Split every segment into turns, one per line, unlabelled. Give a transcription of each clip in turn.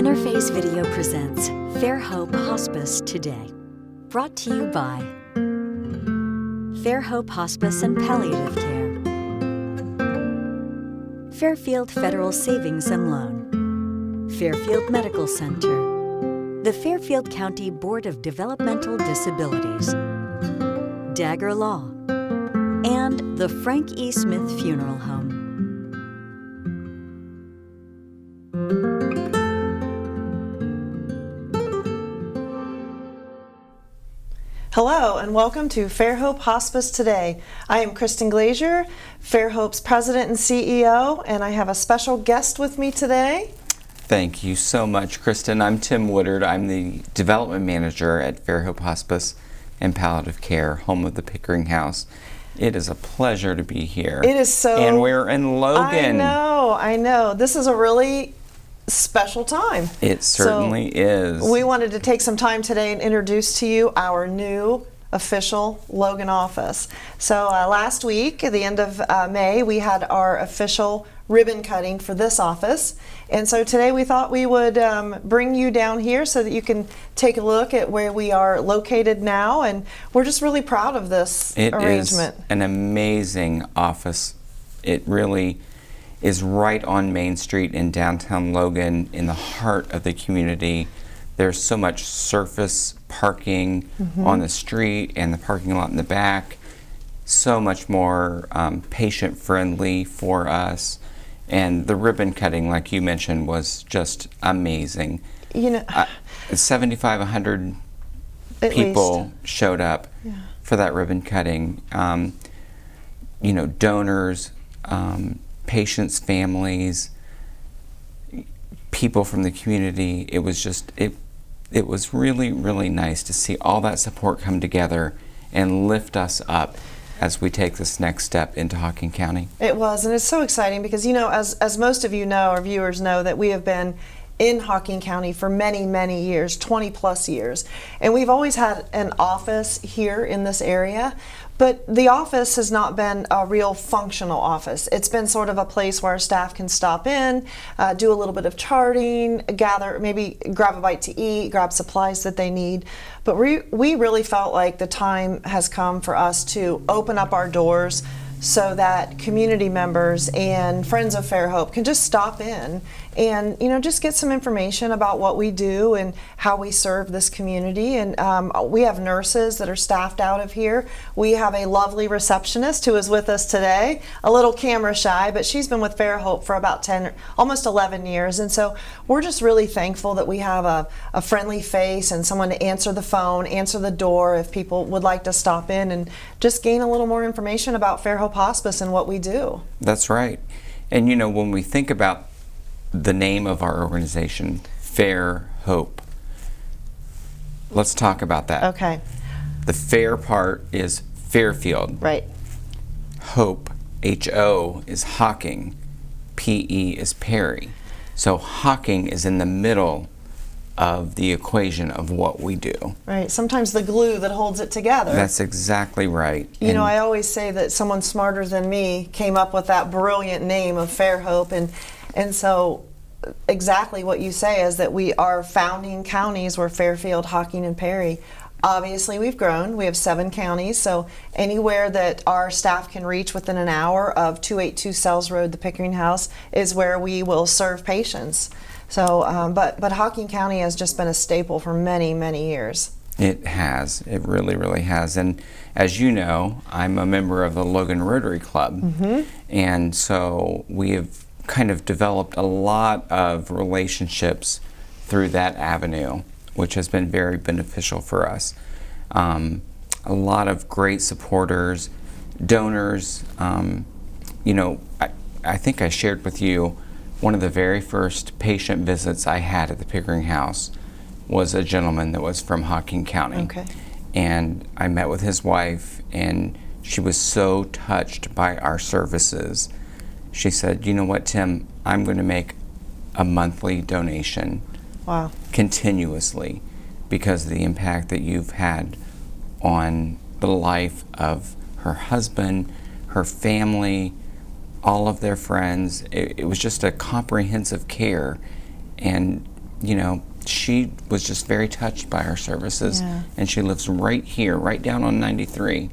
Interface Video presents Fairhope Hospice Today. Brought to you by Fairhope Hospice and Palliative Care, Fairfield Federal Savings and Loan, Fairfield Medical Center, the Fairfield County Board of Developmental Disabilities, Dagger Law, and the Frank E. Smith Funeral Home.
Hello and welcome to Fairhope Hospice Today. I am Kristen Glazier, Fairhope's President and CEO, and I have a special guest with me today.
Thank you so much, Kristen. I'm Tim Woodard. I'm the Development Manager at Fairhope Hospice and Palliative Care, home of the Pickering House. It is a pleasure to be here.
It is so...
And we're in Logan.
I know. This is a really special time.
It certainly is.
We wanted to take some time today and introduce to you our new official Logan office. So last week, at the end of May, we had our official ribbon cutting for this office. And so today we thought we would bring you down here so that you can take a look at where we are located now. And we're just really proud of this arrangement.
It is an amazing office. It really is right on Main Street in downtown Logan, in the heart of the community. There's so much surface parking on the street and the parking lot in the back. So much more patient friendly for us. And the ribbon cutting, like you mentioned, was just amazing. You know, 7,500 people showed up for that ribbon cutting. You know, donors, patients, families, people from the community. It was just, it was really, really nice to see all that support come together and lift us up as we take this next step into Hocking County.
It was, and it's so exciting because, you know, as most of you know, our viewers know, that we have been in Hocking County for many, many years, 20 plus years. And we've always had an office here in this area, but the office has not been a real functional office. It's been sort of a place where staff can stop in, do a little bit of charting, gather, maybe grab a bite to eat, grab supplies that they need. But we really felt like the time has come for us to open up our doors so that community members and friends of Fairhope can just stop in and, you know, just get some information about what we do and how we serve this community. And we have nurses that are staffed out of here. We have a lovely receptionist who is with us today, a little camera shy, but she's been with Fairhope for about 10, almost 11 years. And so we're just really thankful that we have a friendly face and someone to answer the phone, answer the door if people would like to stop in and just gain a little more information about Fairhope Hospice and what we do.
That's right. And you know, when we think about the name of our organization, Fairhope, let's talk about that.
Okay.
The fair part is Fairfield.
Right.
Hope, H-O, is Hocking. P-E is Perry. So Hocking is in the middle of the equation of what we do. Right.
Sometimes the glue that holds it together.
That's exactly right.
You know, I always say that someone smarter than me came up with that brilliant name of Fairhope, and so exactly what you say is that we are founding counties were Fairfield, Hocking, and Perry. Obviously, we've grown. We have 7 counties, so anywhere that our staff can reach within an hour of 282 Sells Road, the Pickering House, is where we will serve patients. So, but Hocking County has just been a staple for many, many years.
It has. It really, really has. And as you know, I'm a member of the Logan Rotary Club, and so we have kind of developed a lot of relationships through that avenue, which has been very beneficial for us. A lot of great supporters, donors. You know, I think I shared with you one of the very first patient visits I had at the Pickering House was a gentleman that was from Hocking County.
Okay.
And I met with his wife, and she was so touched by our services. She said, you know what, Tim, I'm going to make a monthly donation.
Wow.
Continuously, because of the impact that you've had on the life of her husband, her family, all of their friends. It was just a comprehensive care. And you know, she was just very touched by our services, and she lives right here, right down on 93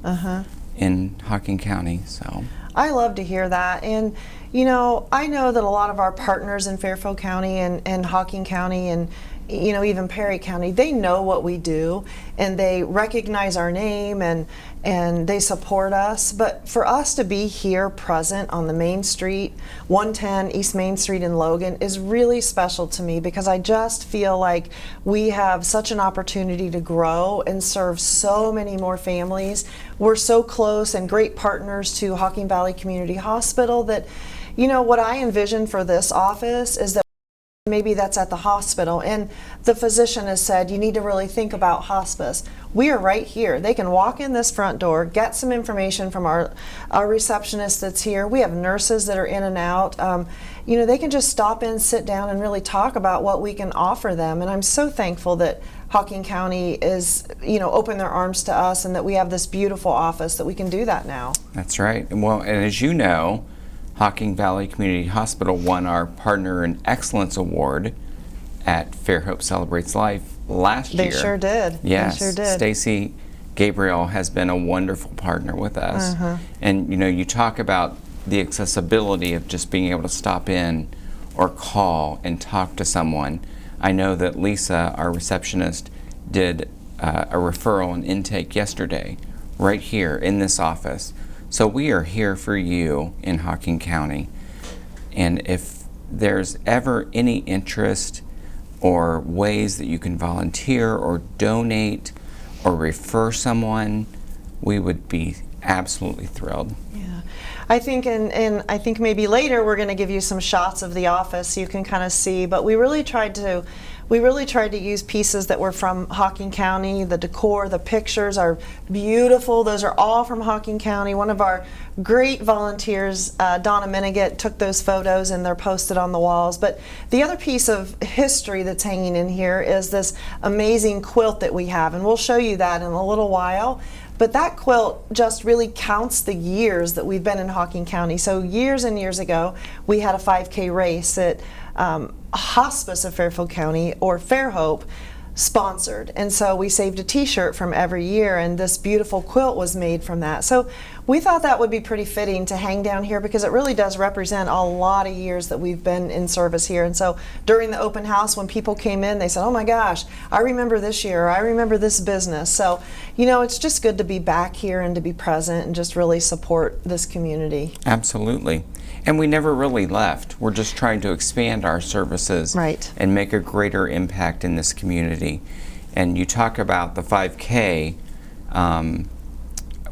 in Hocking County. So
I love to hear that. And you know, I know that a lot of our partners in Fairfield County and Hocking County and you know, even Perry County, they know what we do and they recognize our name and they support us. But for us to be here present on the Main Street, 110 East Main Street in Logan, is really special to me, because I just feel like we have such an opportunity to grow and serve so many more families. We're so close and great partners to Hocking Valley Community Hospital that, you know, what I envision for this office is that maybe that's at the hospital, and the physician has said, you need to really think about hospice. We are right here. They can walk in this front door, get some information from our receptionist that's here. We have nurses that are in and out. You know, they can just stop in, sit down, and really talk about what we can offer them. And I'm so thankful that Hocking County is, you know, open their arms to us, and that we have this beautiful office that we can do that now.
that's right. Well, and as you know, Hocking Valley Community Hospital won our Partner in Excellence Award at Fairhope Celebrates Life last year.
They sure did.
Yes,
They sure did.
Stacy Gabriel has been a wonderful partner with us. And you know, you talk about the accessibility of just being able to stop in or call and talk to someone. I know that Lisa, our receptionist, did a referral and intake yesterday right here in this office. So we are here for you in Hocking County. And if there's ever any interest or ways that you can volunteer or donate or refer someone, we would be absolutely thrilled.
Yeah, I think, and I think maybe later we're going to give you some shots of the office so you can kind of see. But we really tried to use pieces that were from Hocking County. The decor, the pictures are beautiful. Those are all from Hocking County. One of our great volunteers, Donna Minigat, took those photos and they're posted on the walls. But the other piece of history that's hanging in here is this amazing quilt that we have, and we'll show you that in a little while. But that quilt just really counts the years that we've been in Hocking County. So years and years ago, we had a 5K race that Hospice of Fairfield County, or Fairhope, sponsored. And so we saved a t-shirt from every year, and this beautiful quilt was made from that. So we thought that would be pretty fitting to hang down here, because it really does represent a lot of years that we've been in service here. And so during the open house, when people came in, they said, oh my gosh, I remember this year, or I remember this business. So, you know, it's just good to be back here and to be present and just really support this community.
Absolutely. And we never really left. We're just trying to expand our services and make a greater impact in this community. And you talk about the 5K,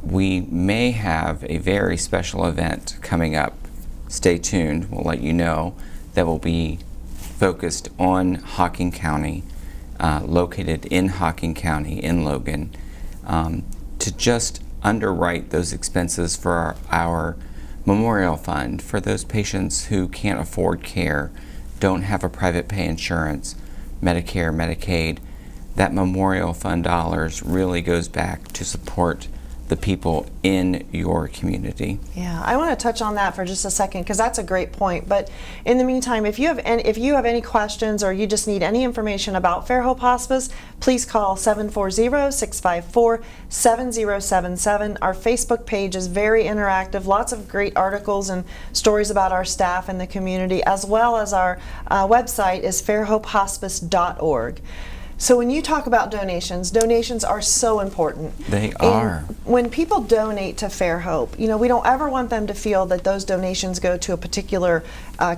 we may have a very special event coming up. Stay tuned. We'll let you know. That will be focused on Hocking County, located in Hocking County in Logan, to just underwrite those expenses for our Memorial Fund for those patients who can't afford care, don't have a private pay insurance, Medicare, Medicaid. That Memorial Fund dollars really goes back to support the people in your community.
Yeah, I want to touch on that for just a second, because that's a great point. But in the meantime, if you have any questions, or you just need any information about Fairhope Hospice, please call 740-654-7077. Our Facebook page is very interactive, lots of great articles and stories about our staff and the community, as well as our website is fairhopehospice.org. So when you talk about donations, donations are so important.
They are.
And when people donate to Fairhope, you know, we don't ever want them to feel that those donations go to a particular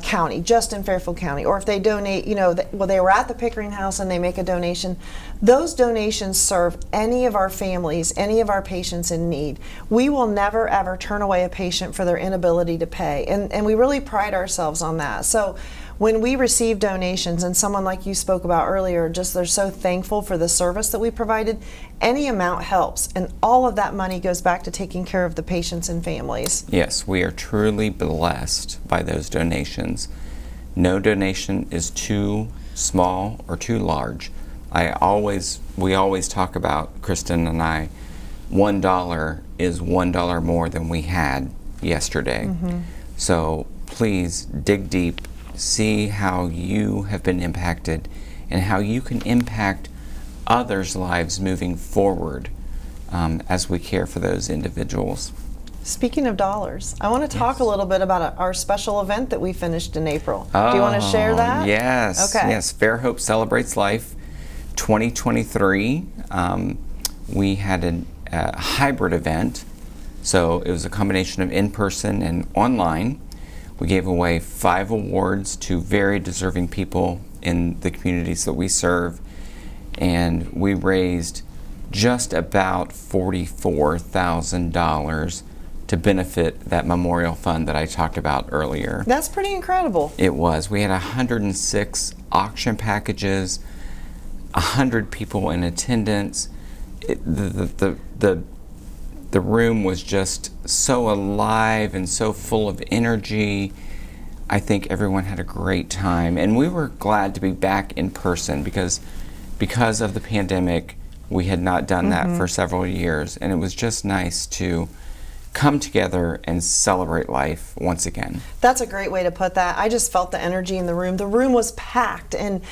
county, just in Fairfield County, or if they donate, you know, well, they were at the Pickering House and they make a donation. Those donations serve any of our families, any of our patients in need. We will never ever turn away a patient for their inability to pay, and we really pride ourselves on that. So when we receive donations, and someone like you spoke about earlier, just they're so thankful for the service that we provided, any amount helps, and all of that money goes back to taking care of the patients and families.
Yes, we are truly blessed by those donations. No donation is too small or too large. We always talk about, Kristen and I, $1 is $1 more than we had yesterday. So please dig deep, see how you have been impacted and how you can impact others' lives moving forward as we care for those individuals.
Speaking of dollars, I want to talk a little bit about our special event that we finished in April. Do you want to share that?
Yes.
Okay.
Yes. Fairhope Celebrates Life 2023. We had a hybrid event, so it was a combination of in-person and online. We gave away 5 awards to very deserving people in the communities that we serve, and we raised just about $44,000 to benefit that memorial fund that I talked about earlier.
That's pretty incredible.
It was. We had 106 auction packages, 100 people in attendance. The room was just so alive and so full of energy. I think everyone had a great time, and we were glad to be back in person because of the pandemic. We had not done that for several years, and it was just nice to come together and celebrate life once again.
That's a great way to put that. I just felt the energy in the room. The room was packed, and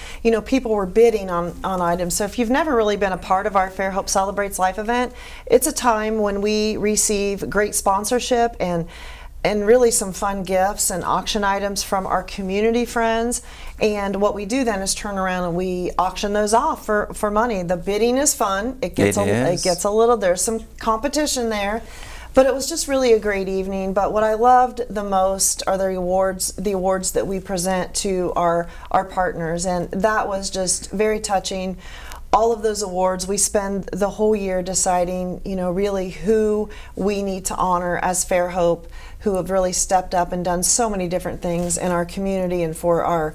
people were bidding on items. So if you've never really been a part of our Fairhope Celebrates Life event, it's a time when we receive great sponsorship and really some fun gifts and auction items from our community friends. And what we do then is turn around and we auction those off for money. The bidding is fun. It gets a little, there's some competition there. But it was just really a great evening. But what I loved the most are the awards that we present to our partners. And that was just very touching. All of those awards, we spend the whole year deciding, really who we need to honor as Fairhope, who have really stepped up and done so many different things in our community and for our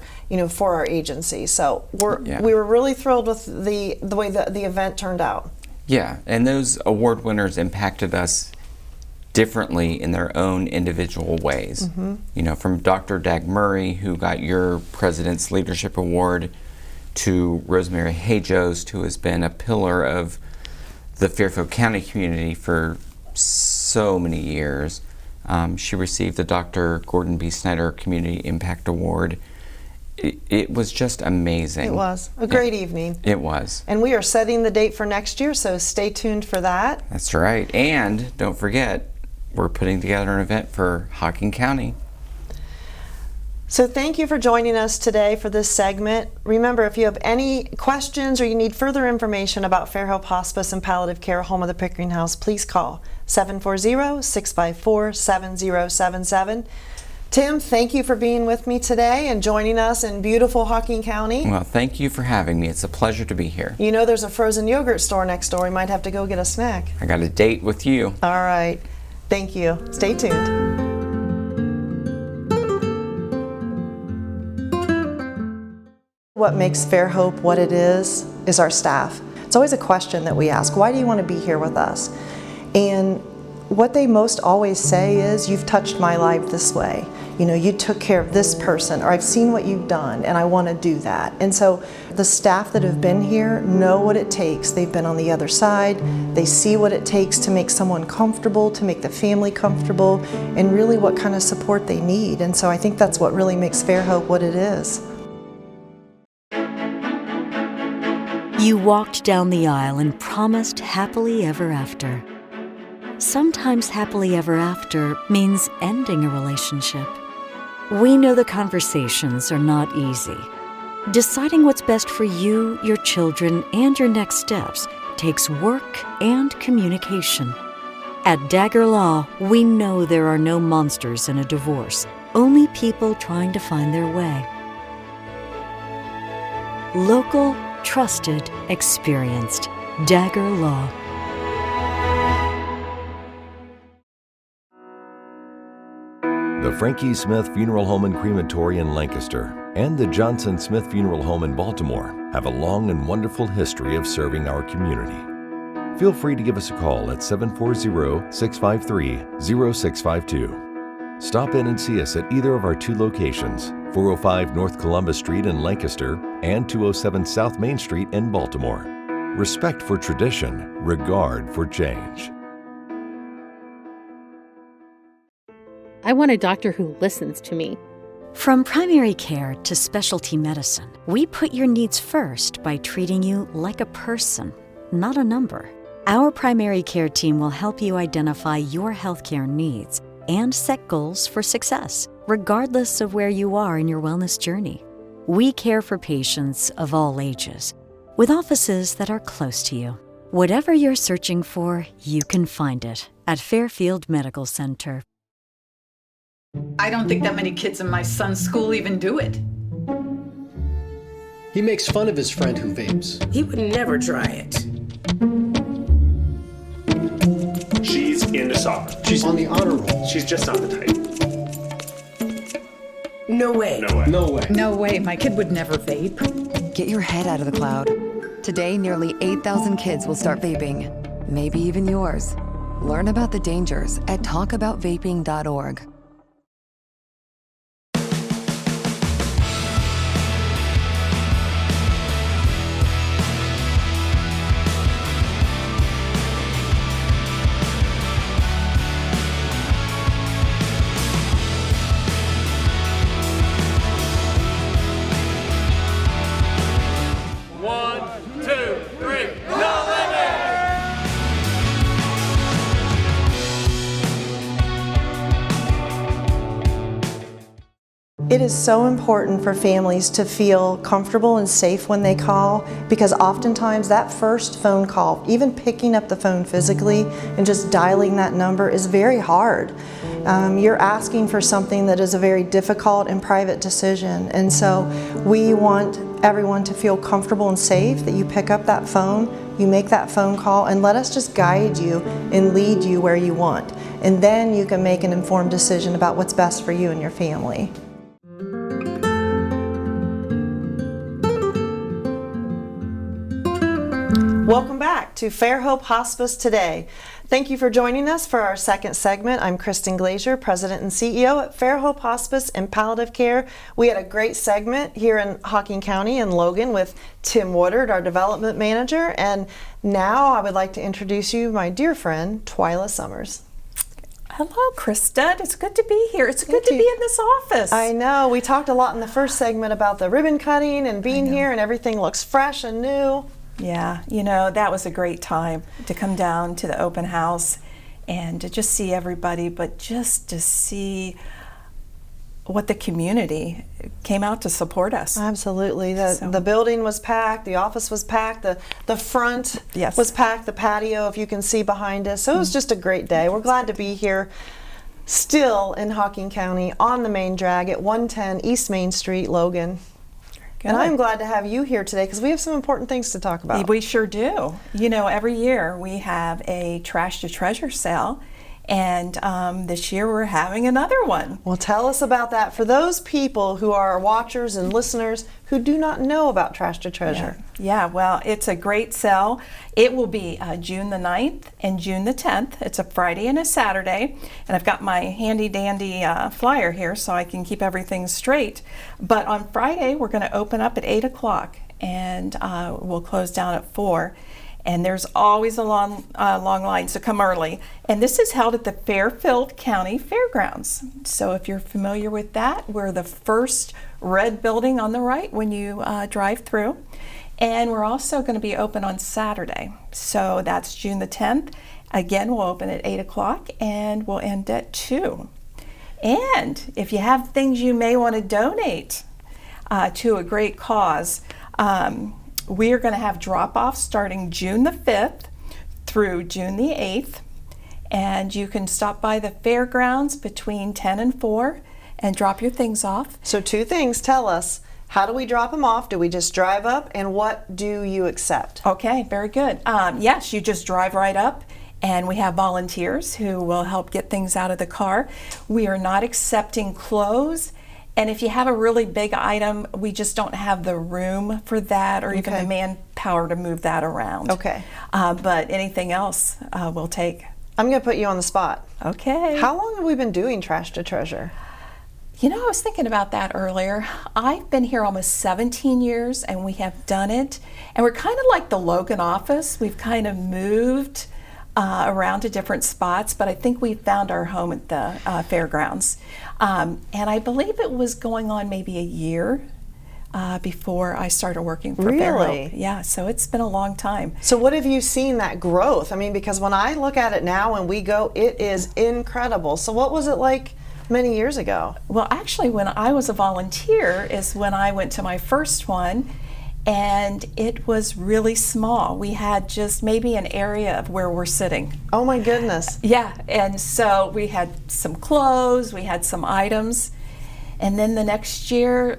agency. So we were really thrilled with the way the event turned out.
Yeah, and those award winners impacted us differently in their own individual ways. From Dr. Dag Murray, who got your President's Leadership Award, to Rosemary Hajost, who has been a pillar of the Fairfield County community for so many years. She received the Dr. Gordon B. Snyder Community Impact Award. It was just amazing.
It was a great evening.
It was.
And we are setting the date for next year, so stay tuned for that.
That's right. And don't forget, we're putting together an event for Hocking County.
So thank you for joining us today for this segment. Remember, if you have any questions or you need further information about Fairhope Hospice and Palliative Care, home of the Pickering House, please call 740-654-7077. Tim, thank you for being with me today and joining us in beautiful Hocking County.
Well, thank you for having me. It's a pleasure to be here.
There's a frozen yogurt store next door. We might have to go get a snack.
I got a date with you.
All right. Thank you. Stay tuned. What makes Fairhope what it is our staff. It's always a question that we ask, why do you want to be here with us? And what they most always say is, you've touched my life this way. You took care of this person, or I've seen what you've done and I want to do that. And so the staff that have been here know what it takes. They've been on the other side. They see what it takes to make someone comfortable, to make the family comfortable, and really what kind of support they need. And so I think that's what really makes Fairhope what it is.
You walked down the aisle and promised happily ever after. Sometimes happily ever after means ending a relationship. We know the conversations are not easy. Deciding what's best for you, your children, and your next steps takes work and communication. At Dagger Law, we know there are no monsters in a divorce, only people trying to find their way. Local, trusted, experienced. Dagger Law.
The Frankie Smith Funeral Home and Crematory in Lancaster and the Johnson Smith Funeral Home in Baltimore have a long and wonderful history of serving our community. Feel free to give us a call at 740-653-0652. Stop in and see us at either of our 2 locations, 405 North Columbus Street in Lancaster and 207 South Main Street in Baltimore. Respect for tradition, regard for change.
I want a doctor who listens to me.
From primary care to specialty medicine, we put your needs first by treating you like a person, not a number. Our primary care team will help you identify your healthcare needs and set goals for success, regardless of where you are in your wellness journey. We care for patients of all ages, with offices that are close to you. Whatever you're searching for, you can find it at Fairfield Medical Center.
I don't think that many kids in my son's school even do it.
He makes fun of his friend who vapes.
He would never try it.
She's into soccer.
She's on the honor roll.
She's just not the type.
No way.
No way.
No way.
No way, my kid would never vape.
Get your head out of the cloud. Today, nearly 8,000 kids will start vaping, maybe even yours. Learn about the dangers at talkaboutvaping.org.
It is so important for families to feel comfortable and safe when they call, because oftentimes that first phone call, even picking up the phone physically and just dialing that number, is very hard. You're asking for something that is a very difficult and private decision, and so we want everyone to feel comfortable and safe that you pick up that phone, you make that phone call, and let us just guide you and lead you where you want. And then you can make an informed decision about what's best for you and your family. Welcome back to Fairhope Hospice Today. Thank you for joining us for our second segment. I'm Kristen Glazier, President and CEO at Fairhope Hospice and Palliative Care. We had a great segment here in Hocking County and Logan with Tim Woodard, our development manager. And now I would like to introduce you my dear friend, Twyla Summers.
Hello, Kristen. It's good to be here. It's good to be in this office.
I know. We talked a lot in the first segment about the ribbon cutting and being here, and everything looks fresh and new.
Yeah, you know, that was a great time to come down to the open house and to just see everybody, but just to see what the community came out to support us.
Absolutely. The building was packed, the office was packed, the front was packed, the patio, if you can see behind us. So it was just a great day. We're glad to be here still in Hocking County on the main drag at 110 East Main Street, Logan. And I'm glad to have you here today because we have some important things to talk about.
We sure do. You know, every year we have a Trash to Treasure sale, and this year we're having another one.
Well, tell us about that for those people who are watchers and listeners who do not know about Trash to Treasure.
Yeah, well, it's a great sale. It will be June the 9th and June the 10th. It's a Friday and a Saturday, and I've got my handy dandy flyer here so I can keep everything straight. But on Friday, we're going to open up at 8 o'clock, and we'll close down at 4. And there's always a long line, so come early. And this is held at the Fairfield County Fairgrounds. So if you're familiar with that, we're the first red building on the right when you drive through. And we're also going to be open on Saturday. So that's June the 10th. Again, we'll open at 8 o'clock and we'll end at 2. And if you have things you may want to donate to a great cause, we are going to have drop-offs starting June the 5th through June the 8th, and you can stop by the fairgrounds between 10 and 4 and drop your things off.
So 2 things, tell us, how do we drop them off? Do we just drive up, and what do you accept?
Okay, very good. Yes, you just drive right up, and we have volunteers who will help get things out of the car. We are not accepting clothes. And if you have a really big item, we just don't have the room for that or even the manpower to move that around.
Okay.
But anything else we'll take.
I'm going to put you on the spot.
Okay.
How long have we been doing Trash to Treasure?
You know, I was thinking about that earlier. I've been here almost 17 years and we have done it. And we're kind of like the Logan office. We've kind of moved around to different spots, but I think we found our home at the fairgrounds. And I believe it was going on maybe a year before I started working for Fairhope. Yeah, so it's been a long time.
So what have you seen that growth? I mean, because when I look at it now and we go, it is incredible. So what was it like many years ago?
Well, actually, when I was a volunteer is when I went to my first one, and it was really small. We had just maybe an area of where we're sitting.
Oh my goodness.
Yeah, and so we had some clothes, we had some items, and then the next year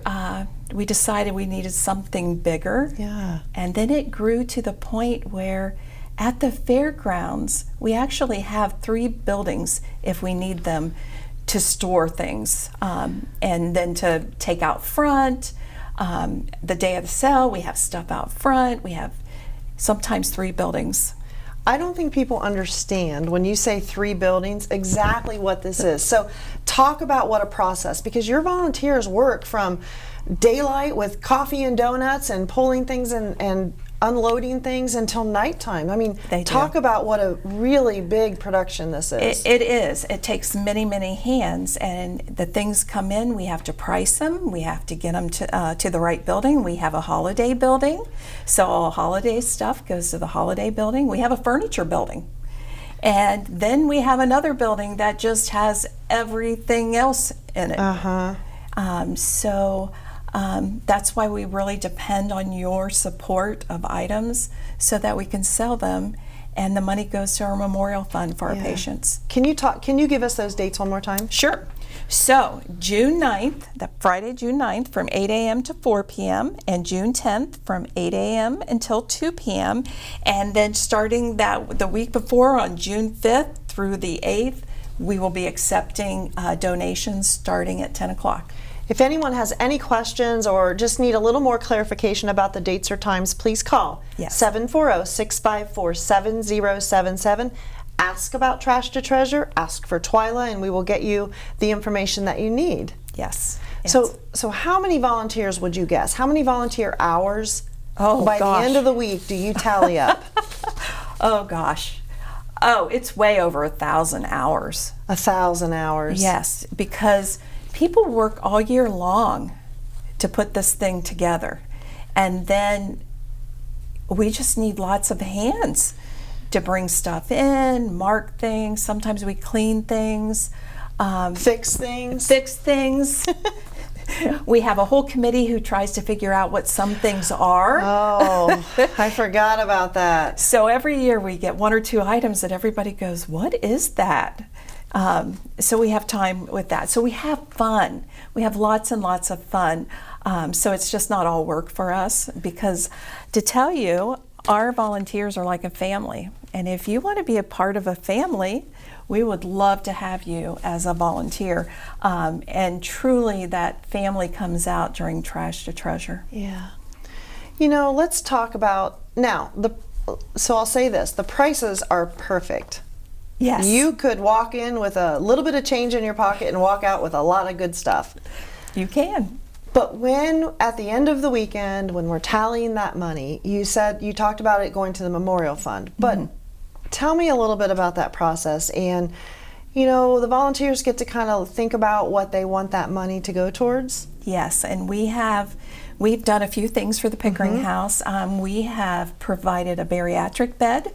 we decided we needed something bigger.
Yeah.
And then it grew to the point where at the fairgrounds we actually have 3 buildings if we need them to store things, and then to take out front. The day of the sale, we have stuff out front. We have sometimes 3 buildings.
I don't think people understand when you say 3 buildings exactly what this is. So talk about what a process, because your volunteers work from daylight with coffee and donuts and pulling things and unloading things until nighttime. I mean, talk about what a really big production this is.
It is. It takes many, many hands, and the things come in, we have to price them, we have to get them to the right building. We have a holiday building, so all holiday stuff goes to the holiday building. We have a furniture building, and then we have another building that just has everything else in it. That's why we really depend on your support of items so that we can sell them, and the money goes to our memorial fund for our patients.
Can you give us those dates one more time?
Sure. So June 9th, Friday, June 9th from 8 a.m. to 4 p.m. and June 10th from 8 a.m. until 2 p.m. And then starting the week before on June 5th through the 8th, we will be accepting donations starting at 10 o'clock.
If anyone has any questions or just need a little more clarification about the dates or times, please call 740-654-7077. Ask about Trash to Treasure, ask for Twyla, and we will get you the information that you need.
Yes.
So how many volunteers would you guess? How many volunteer hours by the end of the week do you tally up?
Oh gosh. Oh, it's way over 1,000 hours.
1,000 hours.
Yes, because people work all year long to put this thing together, and then we just need lots of hands to bring stuff in, mark things. Sometimes we clean things,
fix things.
We have a whole committee who tries to figure out what some things are.
Oh, I forgot about that.
So every year we get 1 or 2 items that everybody goes, what is that? So we have time with that. So we have fun. We have lots and lots of fun. So it's just not all work for us, because to tell you, our volunteers are like a family. And if you want to be a part of a family, we would love to have you as a volunteer. And truly that family comes out during Trash to Treasure.
Yeah. You know, let's talk about, now, so I'll say this, the prices are perfect.
Yes.
You could walk in with a little bit of change in your pocket and walk out with a lot of good stuff.
You can.
But when, at the end of the weekend, when we're tallying that money, you talked about it going to the memorial fund. But tell me a little bit about that process. And, you know, the volunteers get to kind of think about what they want that money to go towards.
Yes, and we've done a few things for the Pickering House. We have provided a bariatric bed.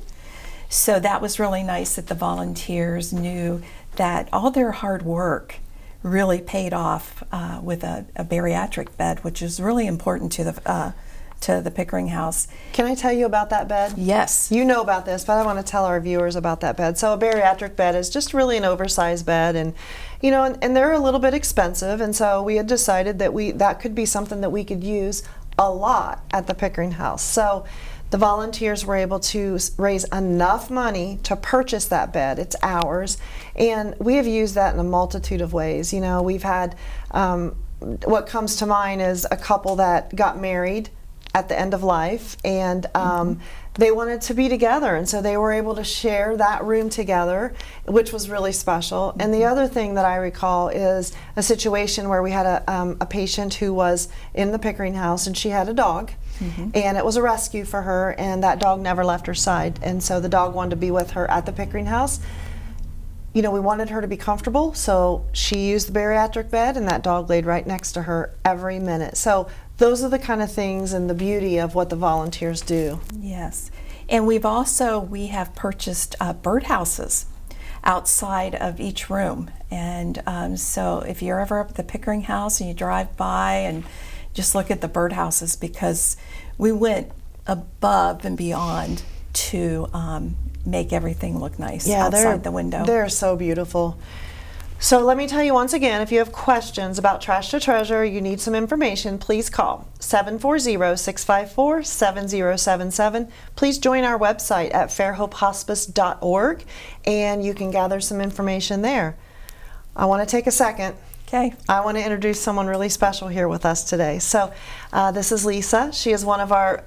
So that was really nice that the volunteers knew that all their hard work really paid off with a bariatric bed, which is really important to the Pickering House.
Can I tell you about that bed?
Yes.
You know about this, but I want to tell our viewers about that bed. So a bariatric bed is just really an oversized bed, and you know, and they're a little bit expensive, and so we had decided that that could be something that we could use a lot at the Pickering House. So the volunteers were able to raise enough money to purchase that bed. It's ours, and we have used that in a multitude of ways. You know, we've had, what comes to mind is a couple that got married at the end of life, and they wanted to be together, and so they were able to share that room together, which was really special. And the other thing that I recall is a situation where we had a patient who was in the Pickering House, and she had a dog. and it was a rescue for her, and that dog never left her side, and so the dog wanted to be with her at the Pickering house. You know, we wanted her to be comfortable, so she used the bariatric bed, and that dog laid right next to her every minute. So those are the kind of things and the beauty of what the volunteers do.
Yes, and we have purchased birdhouses outside of each room, and so if you're ever up at the Pickering house and you drive by, and just look at the birdhouses, because we went above and beyond to make everything look nice outside the window.
They're so beautiful. So let me tell you once again, if you have questions about Trash to Treasure, you need some information, please call 740-654-7077. Please join our website at fairhopehospice.org, and you can gather some information there. I want to take a second.
Okay.
I want to introduce someone really special here with us today. So this is Lisa. She is one of our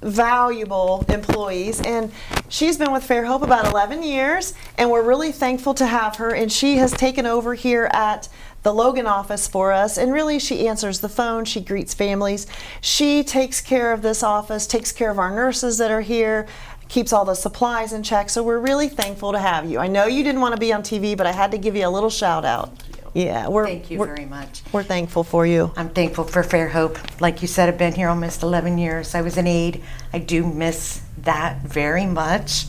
valuable employees, and she's been with Fairhope about 11 years, and we're really thankful to have her, and she has taken over here at the Logan office for us, and really she answers the phone, she greets families, she takes care of this office, takes care of our nurses that are here, keeps all the supplies in check, so we're really thankful to have you. I know you didn't want to be on TV, but I had to give you a little shout out. Yeah,
Thank you very much.
We're thankful for you.
I'm thankful for Fairhope. Like you said, I've been here almost 11 years. I was an aide. I do miss that very much.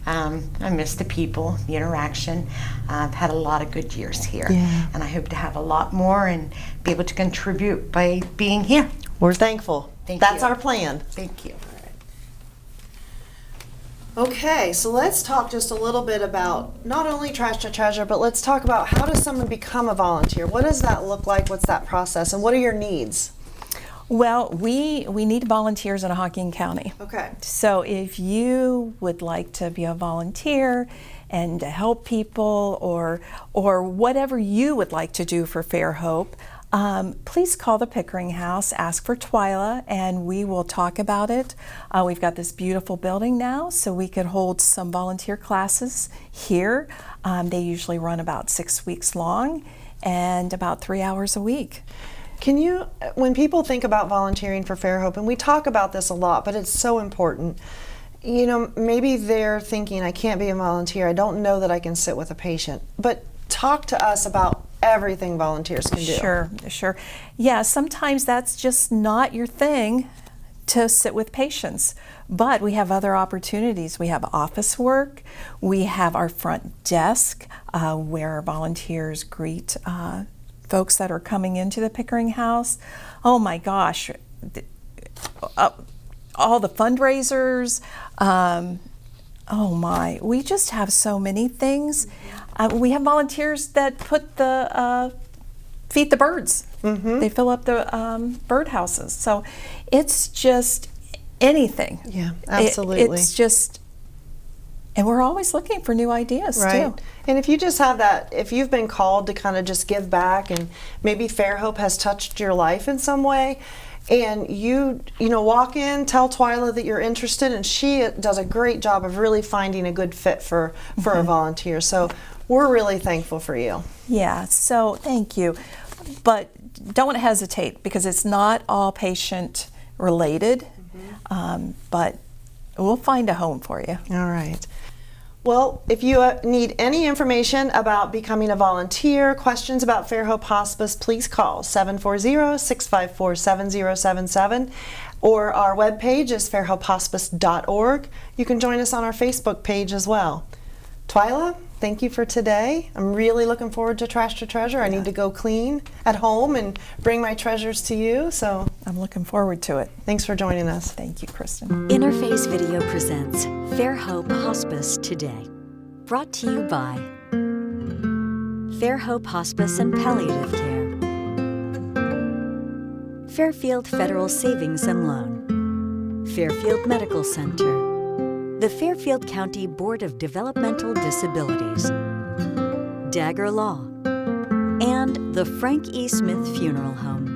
I miss the people, the interaction. I've had a lot of good years here, and I hope to have a lot more and be able to contribute by being here.
We're thankful. That's our plan.
Thank you.
Okay, so let's talk just a little bit about not only Trash to Treasure, but let's talk about how does someone become a volunteer? What does that look like? What's that process? And what are your needs?
Well, we need volunteers in Hocking County.
Okay.
So if you would like to be a volunteer and to help people, or whatever you would like to do for Fairhope, please call the Pickering House, ask for Twyla, and we will talk about it. We've got this beautiful building now, so we could hold some volunteer classes here. They usually run about 6 weeks long and about 3 hours a week.
Can you, when people think about volunteering for Fairhope, and we talk about this a lot, but it's so important, you know, maybe they're thinking, I can't be a volunteer, I don't know that I can sit with a patient, but talk to us about everything volunteers can do.
Sure. Yeah, sometimes that's just not your thing to sit with patients, but we have other opportunities. We have office work, we have our front desk where volunteers greet folks that are coming into the Pickering House. Oh my gosh, all the fundraisers, oh my, we just have so many things. We have volunteers that put feed the birds. They fill up the birdhouses. So it's just anything.
Yeah, absolutely.
It's just, and we're always looking for new ideas too.
And if you just have that, if you've been called to kind of just give back, and maybe Fairhope has touched your life in some way, and you walk in, tell Twyla that you're interested, and she does a great job of really finding a good fit for a volunteer. So we're really thankful for you.
Yeah, so thank you. But don't hesitate, because it's not all patient related, but we'll find a home for you.
All right. Well, if you need any information about becoming a volunteer, questions about Fairhope Hospice, please call 740-654-7077, or our webpage is fairhopehospice.org. You can join us on our Facebook page as well. Twyla, thank you for today. I'm really looking forward to Trash to Treasure. I need to go clean at home and bring my treasures to you, so
I'm looking forward to it.
Thanks for joining us.
Thank you, Kristen.
Interface Video presents Fairhope Hospice Today, brought to you by Fairhope Hospice and Palliative Care, Fairfield Federal Savings and Loan, Fairfield Medical Center, the Fairfield County Board of Developmental Disabilities, Dagger Law, and the Frank E. Smith Funeral Home.